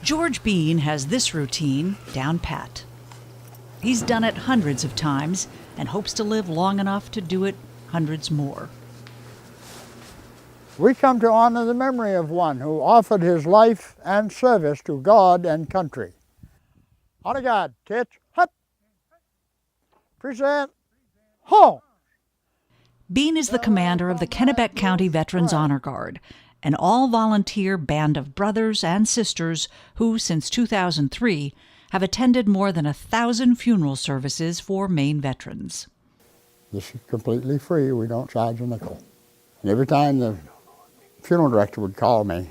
George Bean has this routine down pat. He's done it hundreds of times and hopes to live long enough to do it hundreds more. We come to honor the memory of one who offered his life and service to God and country. Honor God, titch, hut. Present, ho! Bean is the commander of the Kennebec County Veterans Honor Guard, an all-volunteer band of brothers and sisters who, since 2003, have attended more than 1,000 funeral services for Maine veterans. This is completely free. We don't charge a nickel. And every time the funeral director would call me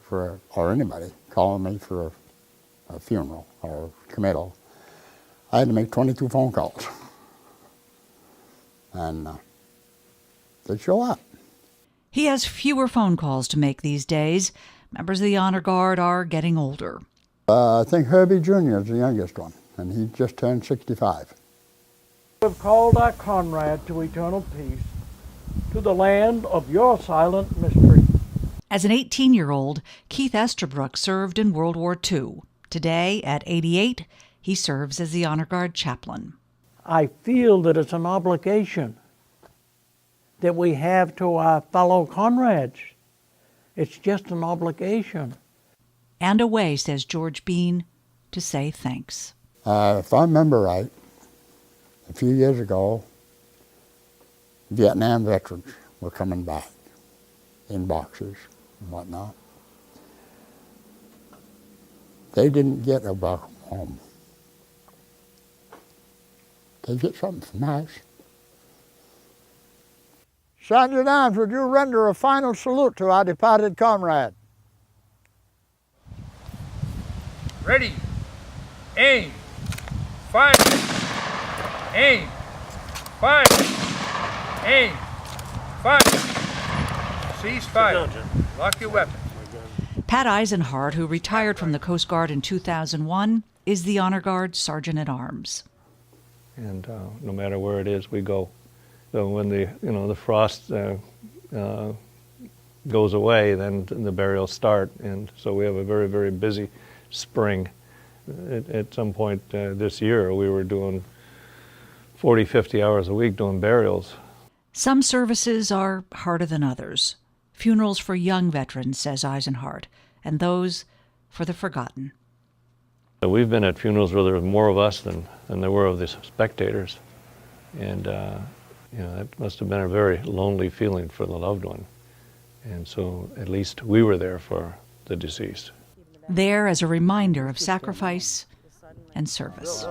or anybody calling me for a funeral or committal, I had to make 22 phone calls. And they'd show up. He has fewer phone calls to make these days. Members of the Honor Guard are getting older. I think Herbie Jr. is the youngest one, and he just turned 65. We've called our comrade to eternal peace, to the land of your silent mystery. As an 18-year-old, Keith Estabrook served in World War II. Today, at 88, he serves as the Honor Guard chaplain. I feel that it's an obligation that we have to our fellow comrades. It's just an obligation. And a way, says George Bean, to say thanks. If I remember right, a few years ago, Vietnam veterans were coming back in boxes and whatnot. They didn't get a welcome home. They get something from us. Sergeant at Arms, would you render a final salute to our departed comrade? Ready, aim, fire, aim, fire, aim, fire. Cease fire. Lock your weapons. Pat Eisenhart, who retired from the Coast Guard in 2001, is the Honor Guard Sergeant at Arms. And no matter where it is, we go. So when the frost goes away, then the burials start, and so we have a very, very busy spring. At some point this year, we were doing 40, 50 hours a week doing burials. Some services are harder than others. Funerals for young veterans, says Eisenhart, and those for the forgotten. We've been at funerals where there was more of us than there were of the spectators, and that must have been a very lonely feeling for the loved one. And so at least we were there for the deceased. There as a reminder of sacrifice and service.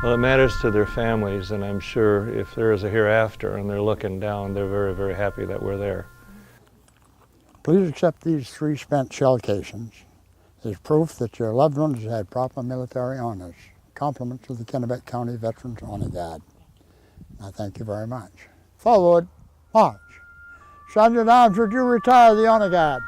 Well, it matters to their families, and I'm sure if there is a hereafter and they're looking down, they're very, very happy that we're there. Please accept these 3 spent shell casings as proof that your loved ones had proper military honors. Compliments of the Kennebec County Veterans Honor Guard. I thank you very much. Forward, march. Sergeant at Arms, would you retire the Honor Guard?